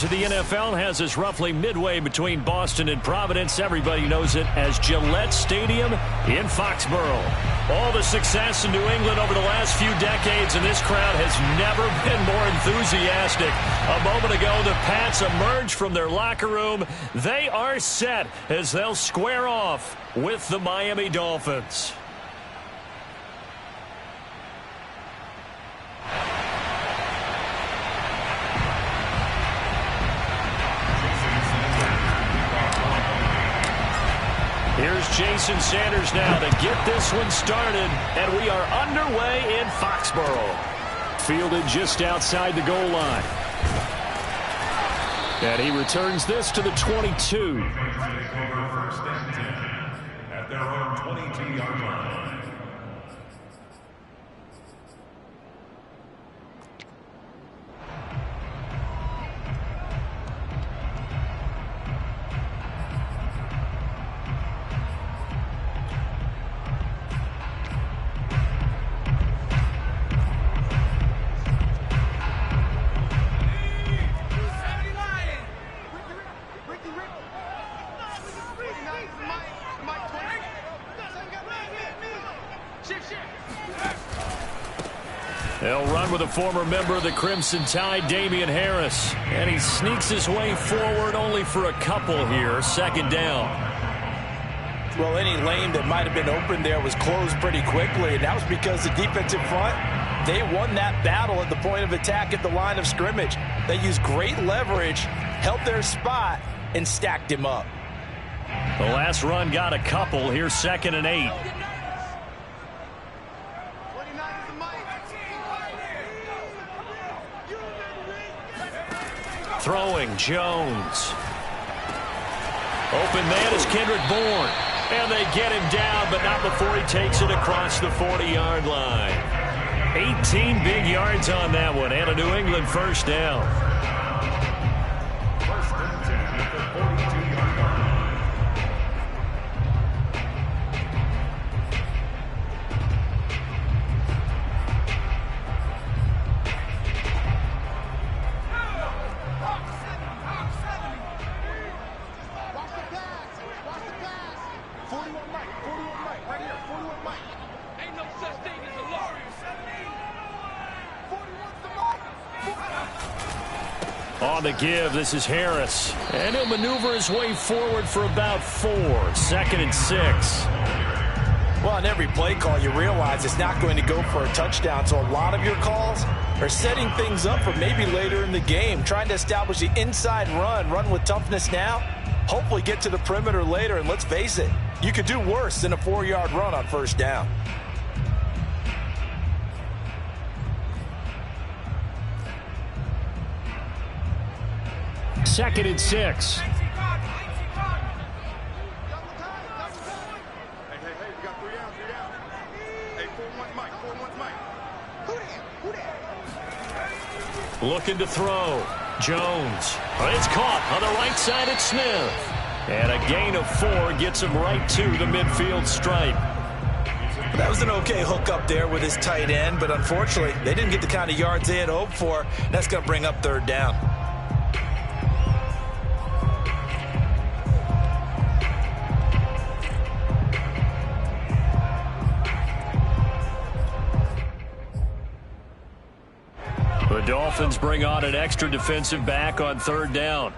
to the NFL has us roughly midway between Boston and Providence. Everybody knows it as Gillette Stadium in Foxborough. All the success in New England over the last few decades, and this crowd has never been more enthusiastic. A moment ago, the Pats emerged from their locker room. They are set as they'll square off with the Miami Dolphins. Here's Jason Sanders now to get this one started, and we are underway in Foxborough. Fielded just outside the goal line. And he returns this to the 22. First and 10 at their own 22-yard line. They'll run with a former member of the Crimson Tide, Damian Harris. And he sneaks his way forward only for a couple here. Second down. Well, any lane that might have been open there was closed pretty quickly, and that was because the defensive front, they won that battle at the point of attack at the line of scrimmage. They used great leverage, held their spot, and stacked him up. The last run got a couple. Here's 2nd and 8. Throwing, Jones. Open man is Kendrick Bourne. And they get him down, but not before he takes it across the 40-yard line. 18 big yards on that one, and a New England first down. First and 10 at the 42-yard line. On the give, this is Harris. And he'll maneuver his way forward for about 4. 2nd and 6. Well, on every play call, you realize it's not going to go for a touchdown. So a lot of your calls are setting things up for maybe later in the game, trying to establish the inside run with toughness now, hopefully get to the perimeter later. And let's face it, you could do worse than a 4-yard run on first down. Second and 6. Hey, we got 3 out. Hey, 4-1 Mike, 4-1 Mike. Who that? Looking to throw. Jones. It's caught on the right side at Smith. And a gain of 4 gets him right to the midfield stripe. That was an okay hook up there with his tight end, but unfortunately, they didn't get the kind of yards they had hoped for. That's going to bring up 3rd down. The Dolphins bring on an extra defensive back on 3rd down.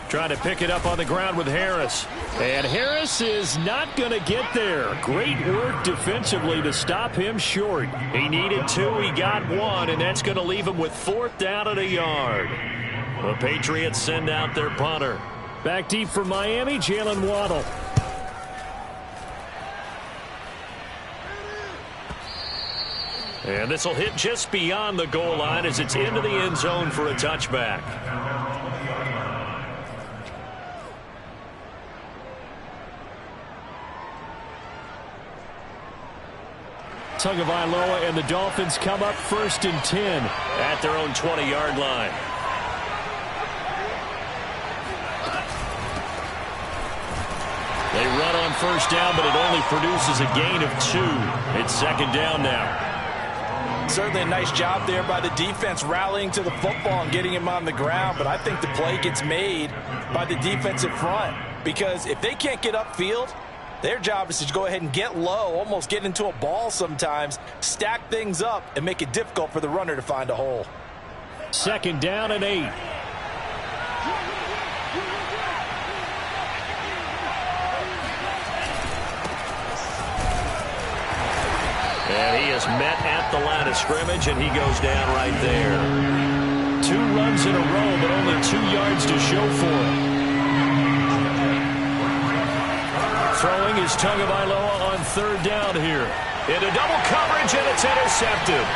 Trying to pick it up on the ground with Harris. And Harris is not going to get there. Great work defensively to stop him short. He needed 2, he got 1, and that's going to leave him with 4th down and a yard. The Patriots send out their punter. Back deep for Miami, Jalen Waddle. And this will hit just beyond the goal line as it's into the end zone for a touchback. Tagovailoa and the Dolphins come up 1st and 10 at their own 20-yard line. They run on 1st down, but it only produces a gain of 2. It's 2nd down now. certainly a nice job there by the defense rallying to the football and getting him on the ground. But I think the play gets made by the defensive front, because if they can't get upfield, their job is to go ahead and get low, almost get into a ball sometimes, stack things up, and make it difficult for the runner to find a hole. 2nd down and 8. And he is met at the line of scrimmage, and he goes down right there. 2 runs in a row, but only 2 yards to show for it. Throwing is Tagovailoa on 3rd down here. Into double coverage, and it's intercepted.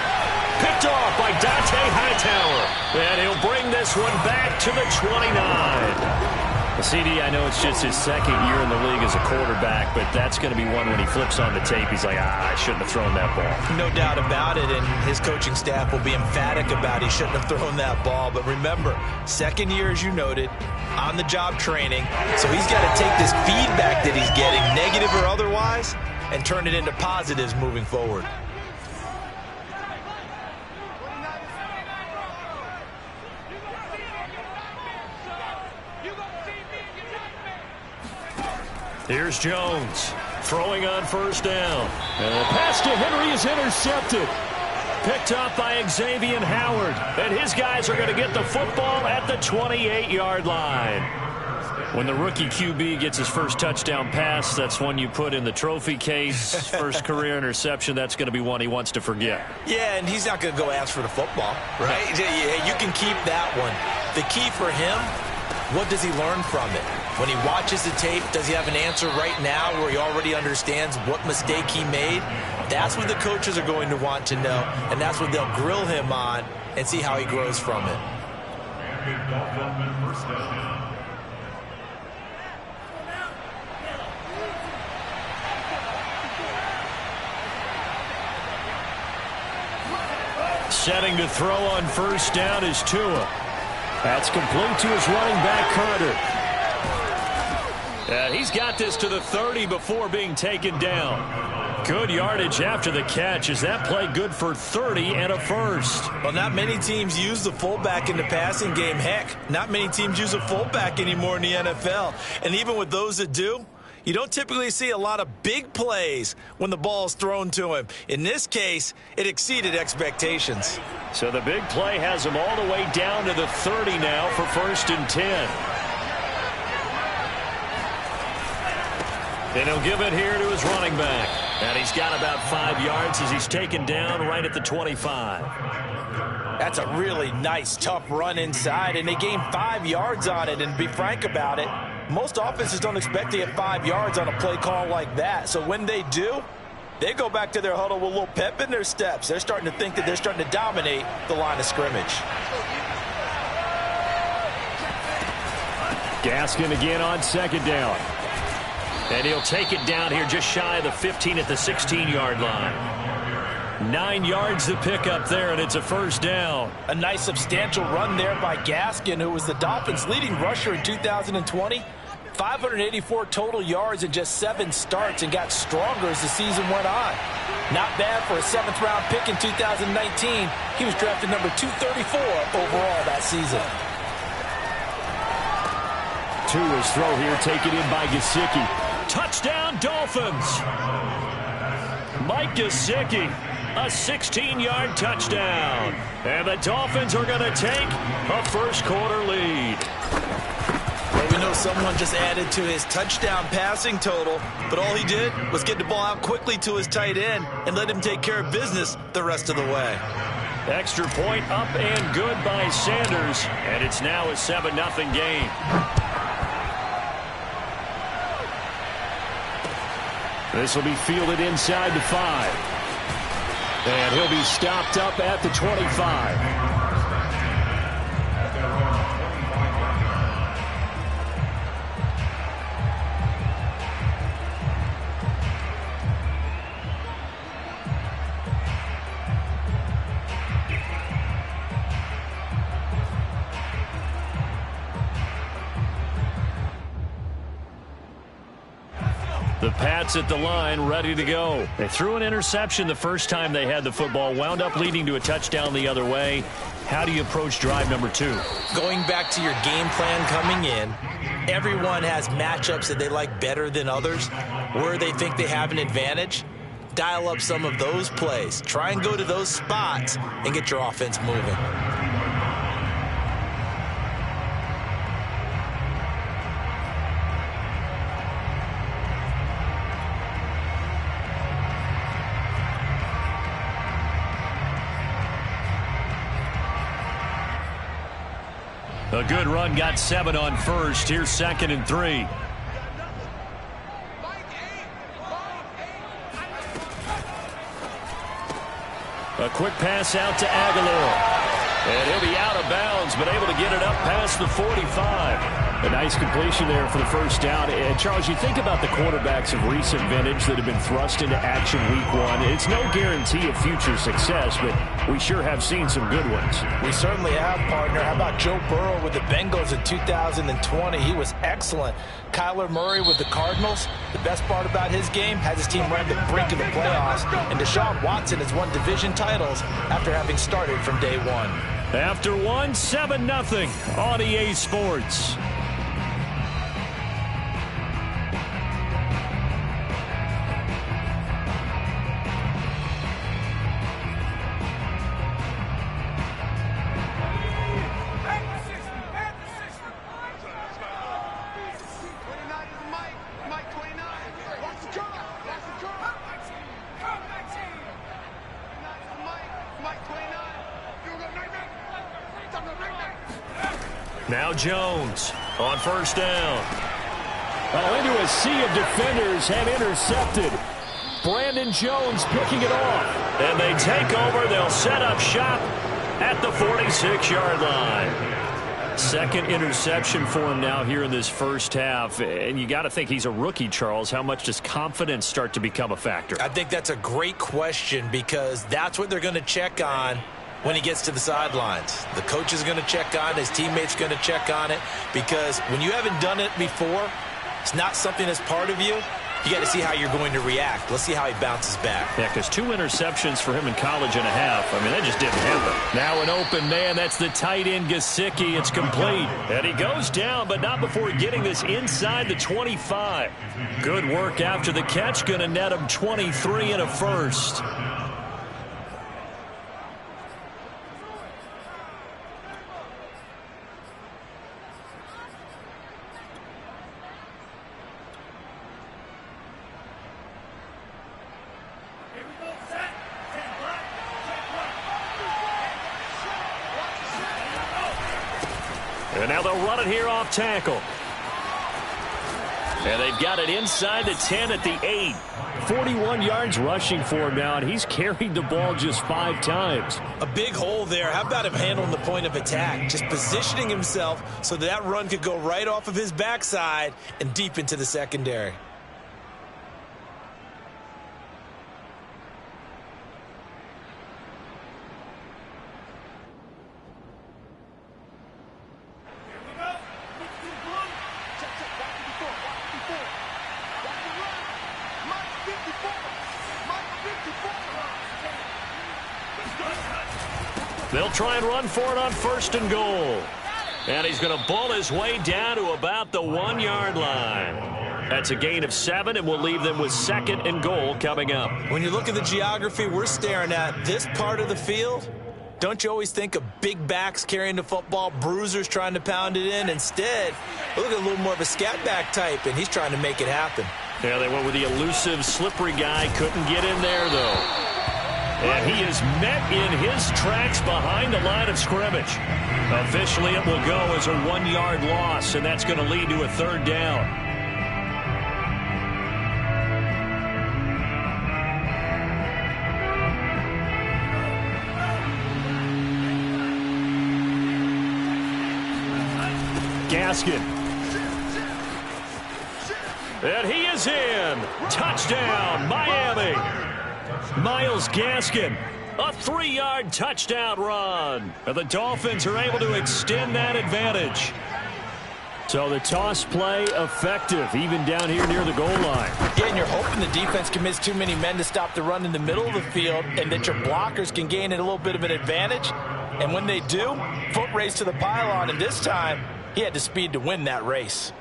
Picked off by Dante Hightower. And he'll bring this one back to the 29. CD, I know it's just his 2nd year in the league as a quarterback, but that's going to be one when he flips on the tape, he's like, I shouldn't have thrown that ball. No doubt about it, and his coaching staff will be emphatic about he shouldn't have thrown that ball. But remember, 2nd year, as you noted, on-the-job training, so he's got to take this feedback that he's getting, negative or otherwise, and turn it into positives moving forward. Here's Jones throwing on 1st down. And the pass to Henry is intercepted. Picked up by Xavier Howard. And his guys are going to get the football at the 28-yard line. When the rookie QB gets his first touchdown pass, that's one you put in the trophy case. First career interception, that's going to be one he wants to forget. Yeah, and he's not going to go ask for the football, right? Yeah, you can keep that one. The key for him, what does he learn from it? When he watches the tape, does he have an answer right now where he already understands what mistake he made? That's what the coaches are going to want to know, and that's what they'll grill him on and see how he grows from it. Setting to throw on 1st down is Tua. That's complete to his running back, Carter. He's got this to the 30 before being taken down. Good yardage after the catch. Is that play good for 30 and a first? Well, not many teams use the fullback in the passing game. Heck, not many teams use a fullback anymore in the NFL. And even with those that do, you don't typically see a lot of big plays when the ball's thrown to him. In this case, it exceeded expectations. So the big play has him all the way down to the 30 now for 1st and 10. And he'll give it here to his running back. And he's got about 5 yards as he's taken down right at the 25. That's a really nice, tough run inside, and they gained 5 yards on it. And to be frank about it, most offenses don't expect to get 5 yards on a play call like that. So when they do, they go back to their huddle with a little pep in their steps. They're starting to think that they're starting to dominate the line of scrimmage. Gaskin again on 2nd down. And he'll take it down here just shy of the 15 at the 16-yard line. 9 yards to pick up there, and it's a 1st down. A nice substantial run there by Gaskin, who was the Dolphins' leading rusher in 2020. 584 total yards in just 7 starts, and got stronger as the season went on. Not bad for a 7th-round pick in 2019. He was drafted number 234 overall that season. Tua's throw here taken in by Gesicki. Touchdown, Dolphins! Mike Gesicki, a 16-yard touchdown. And the Dolphins are going to take a first-quarter lead. Well, we know someone just added to his touchdown passing total, but all he did was get the ball out quickly to his tight end and let him take care of business the rest of the way. Extra point up and good by Sanders, and it's now a 7-0 game. This will be fielded inside the 5. And he'll be stopped up at the 25. The Pats at the line, ready to go. They threw an interception the first time they had the football, wound up leading to a touchdown the other way. How do you approach drive number 2? Going back to your game plan coming in, everyone has matchups that they like better than others, where they think they have an advantage. Dial up some of those plays. Try and go to those spots and get your offense moving. A good run, got 7 on first. Here's 2nd and 3. A quick pass out to Aguilar. And he'll be out of bounds, but able to get it up past the 45. A nice completion there for the first down. And Charles, you think about the quarterbacks of recent vintage that have been thrust into action week 1. It's no guarantee of future success, but we sure have seen some good ones. We certainly have, partner. How about Joe Burrow with the Bengals in 2020? He was excellent. Kyler Murray with the Cardinals. The best part about his game, has his team right at the brink of the playoffs. And Deshaun Watson has won division titles after having started from day 1. After 1, 7-0 on EA Sports. Now Jones on first down. Oh, into a sea of defenders have intercepted. Brandon Jones picking it off. And they take over. They'll set up shop at the 46-yard line. Second interception for him now here in this first half. And you got to think he's a rookie, Charles. How much does confidence start to become a factor? I think that's a great question, because that's what they're going to check on when he gets to the sidelines. The coach is going to check on it. His teammates going to check on it, because when you haven't done it before, it's not something that's part of you. You got to see how you're going to react. Let's see how he bounces back. Yeah, because 2 interceptions for him in college and a half. I mean, that just didn't happen. Now an open man. That's the tight end, Gesicki. It's complete. And he goes down, but not before getting this inside the 25. Good work after the catch. Going to net him 23 and a first. And now they'll run it here off tackle. And they've got it inside the 10 at the 8. 41 yards rushing for him now, and he's carried the ball just 5 times. A big hole there. How about him handling the point of attack? Just positioning himself so that run could go right off of his backside and deep into the secondary. They'll try and run for it on 1st and goal. And he's going to bull his way down to about the 1-yard line. That's a gain of 7, and we'll leave them with 2nd and goal coming up. When you look at the geography we're staring at, this part of the field, don't you always think of big backs carrying the football, bruisers trying to pound it in? Instead, look at a little more of a scat back type, and he's trying to make it happen. Yeah, they went with the elusive, slippery guy. Couldn't get in there, though. And he is met in his tracks behind the line of scrimmage. Officially, it will go as a 1-yard loss, and that's going to lead to a 3rd down. Gaskin. And he is in. Touchdown, Miami. Myles Gaskin, a 3-yard touchdown run. And the Dolphins are able to extend that advantage. So the toss play effective, even down here near the goal line. Yeah, and you're hoping the defense commits too many men to stop the run in the middle of the field and that your blockers can gain a little bit of an advantage. And when they do, foot race to the pylon, and this time he had the speed to win that race.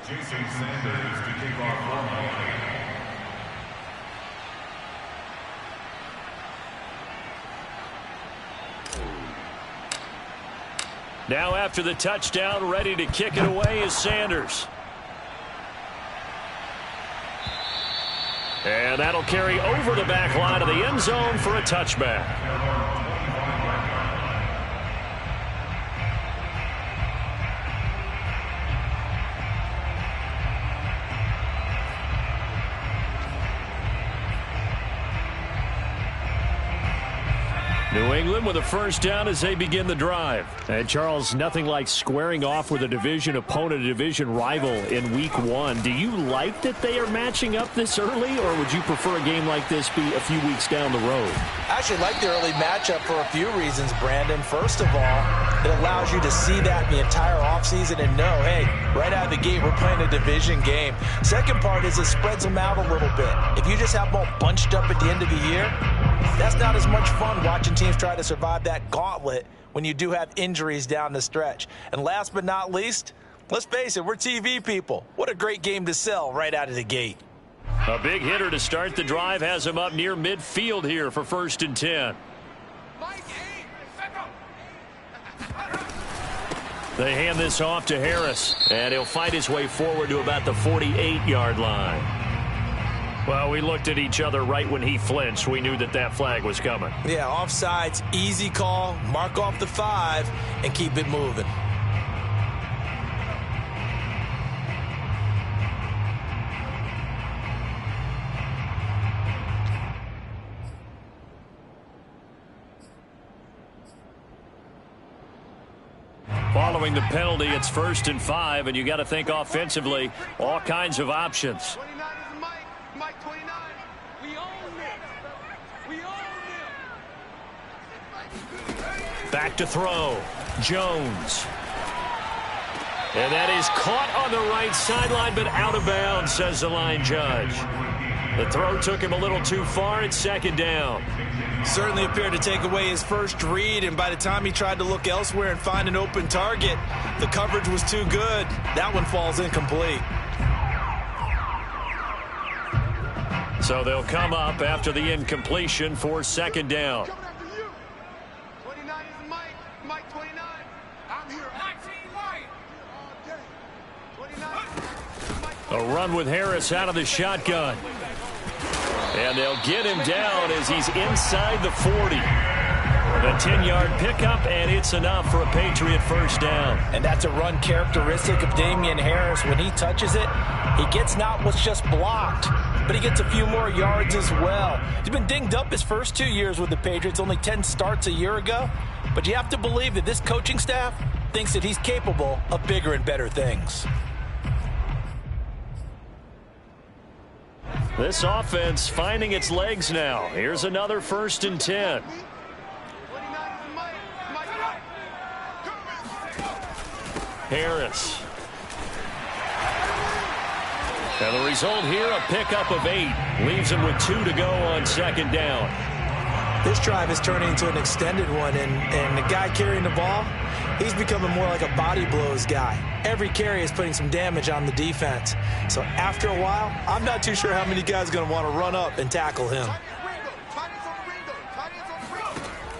Jason Sanders to kick off one line. Now after the touchdown, ready to kick it away is Sanders. And that'll carry over the back line of the end zone for a touchback. New England with a first down as they begin the drive. And Charles, nothing like squaring off with a division opponent, a division rival in week 1. Do you like that they are matching up this early, or would you prefer a game like this be a few weeks down the road? I actually like the early matchup for a few reasons, Brandon. First of all, it allows you to see that in the entire offseason and know, hey, right out of the gate, we're playing a division game. Second part is it spreads them out a little bit. If you just have them all bunched up at the end of the year, that's not as much fun watching teams try to survive that gauntlet when you do have injuries down the stretch. And last but not least, let's face it, we're TV people. What a great game to sell right out of the gate. A big hitter to start the drive has him up near midfield here for 1st and 10. They hand this off to Harris, and he'll fight his way forward to about the 48-yard line. Well, we looked at each other right when he flinched. We knew that that flag was coming. Yeah, offsides, easy call, mark off the 5, and keep it moving. Following the penalty, it's 1st and 5, and you got to think offensively, all kinds of options. 29 is Mike. Mike 29. We own it. We own it. Back to throw. Jones. And that is caught on the right sideline, but out of bounds, says the line judge. The throw took him a little too far. It's 2nd down. Certainly appeared to take away his first read, and by the time he tried to look elsewhere and find an open target, the coverage was too good. That one falls incomplete. So they'll come up after the incompletion for 2nd down. Coming after you. 29 is Mike. Mike 29. I'm here. Mike White. All day. 29. A run with Harris out of the shotgun. And they'll get him down as he's inside the 40. A 10-yard pickup, and it's enough for a Patriot first down. And that's a run characteristic of Damian Harris. When he touches it, he gets not what's just blocked, but he gets a few more yards as well. He's been dinged up his first 2 years with the Patriots, only 10 starts a year ago. But you have to believe that this coaching staff thinks that he's capable of bigger and better things. This offense finding its legs now. Here's another 1st and 10. 29 is Mike. Mike. Harris. And the result here, a pickup of 8. Leaves him with 2 to go on 2nd down. This drive is turning into an extended one, and the guy carrying the ball, he's becoming more like a body blows guy. Every carry is putting some damage on the defense. So after a while, I'm not too sure how many guys are going to want to run up and tackle him.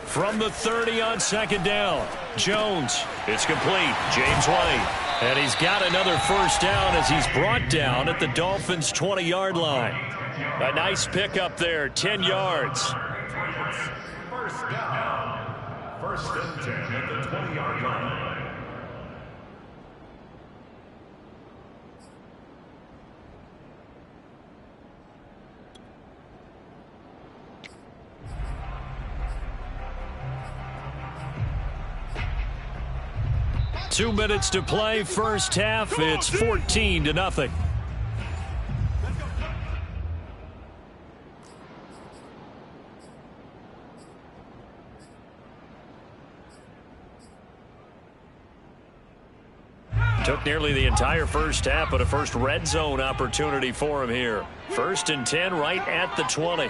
From the 30 on 2nd down. Jones. It's complete. James White. And he's got another first down as he's brought down at the Dolphins' 20-yard line. A nice pickup there, 10 yards. First down. 1st and 10 at the 20-yard line. 2 minutes to play, first half. It's 14-0. Took nearly the entire first half, but a first red zone opportunity for him here. 1st and 10 right at the 20.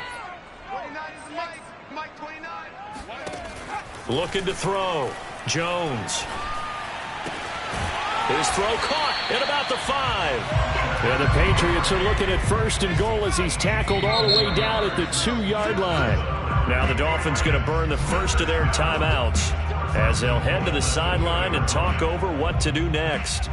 29 is Mike. Mike 29. Looking to throw. Jones. His throw caught at about the 5. And the Patriots are looking at 1st and goal as he's tackled all the way down at the 2-yard line. Now the Dolphins going to burn the first of their timeouts as they'll head to the sideline and talk over what to do next.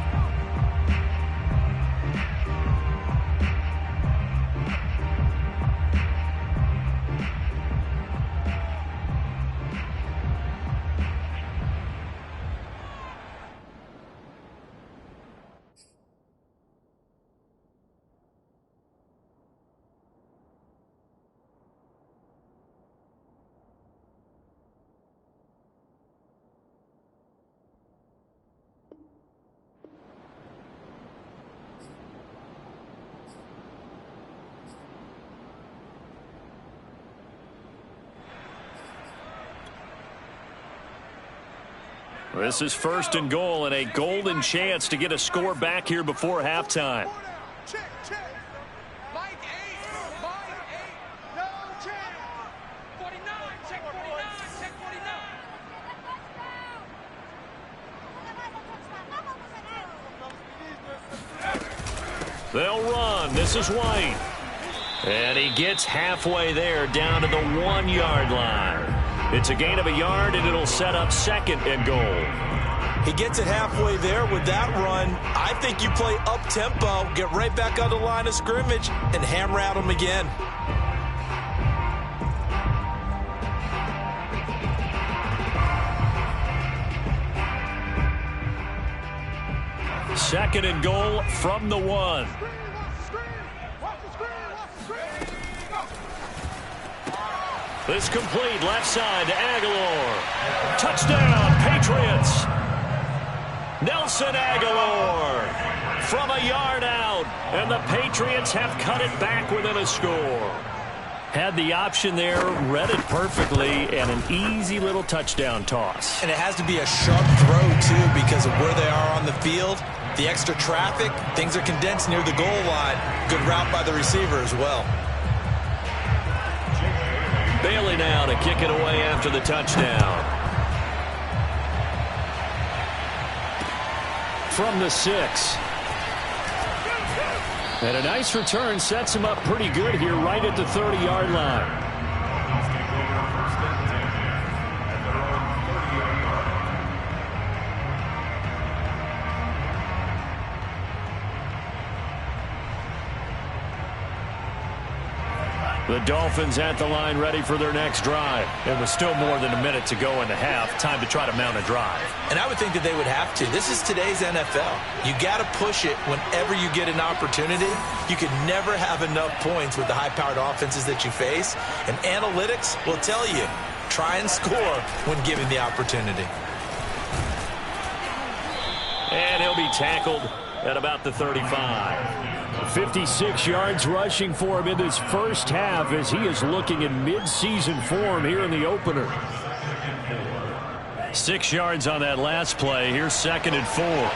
This is 1st and goal and a golden chance to get a score back here before halftime. Check, check. Mike 8. Mike 8. No check. 49. Check 49. Check 49. They'll run. This is White. And he gets halfway there down to the 1-yard line. It's a gain of a yard, and it'll set up 2nd and goal. He gets it halfway there with that run. I think you play up-tempo, get right back on the line of scrimmage, and hammer at him again. 2nd and goal from the 1. This complete left side to Aguilar. Touchdown, Patriots. Nelson Aguilar from a yard out. And the Patriots have cut it back within a score. Had the option there, read it perfectly, and an easy little touchdown toss. And it has to be a sharp throw, too, because of where they are on the field. The extra traffic, things are condensed near the goal line. Good route by the receiver as well. Bailey now to kick it away after the touchdown. From the 6. And a nice return sets him up pretty good here right at the 30-yard line. The Dolphins at the line ready for their next drive. And with still more than a minute to go in the half, time to try to mount a drive. And I would think that they would have to. This is today's NFL. You got to push it whenever you get an opportunity. You can never have enough points with the high-powered offenses that you face. And analytics will tell you, try and score when given the opportunity. And he'll be tackled at about the 35. 56 yards rushing for him in this first half as he is looking in mid-season form here in the opener. 6 yards on that last play. Here's 2nd and 4.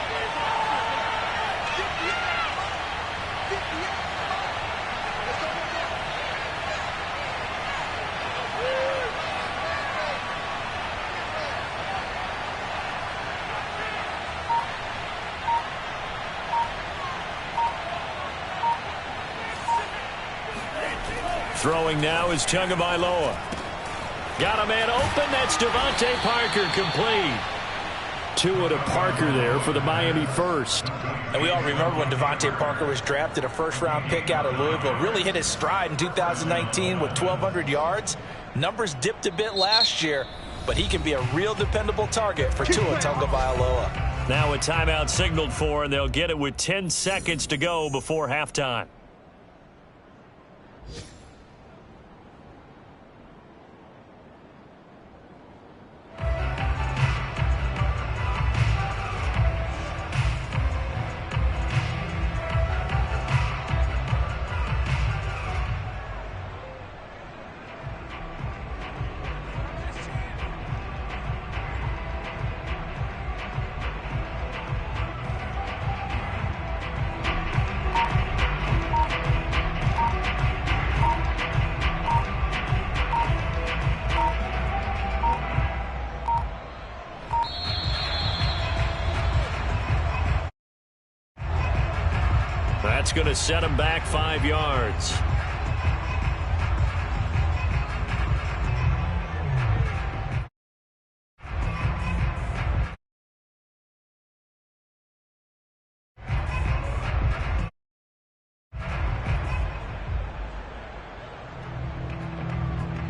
Throwing now is Tagovailoa. Got a man open. That's Devontae Parker complete. Tua to Parker there for the Miami first. And we all remember when Devontae Parker was drafted, a first-round pick out of Louisville. Really hit his stride in 2019 with 1,200 yards. Numbers dipped a bit last year, but he can be a real dependable target for Tua Tagovailoa. Now a timeout signaled for, and they'll get it with 10 seconds to go before halftime. That's going to set him back 5 yards.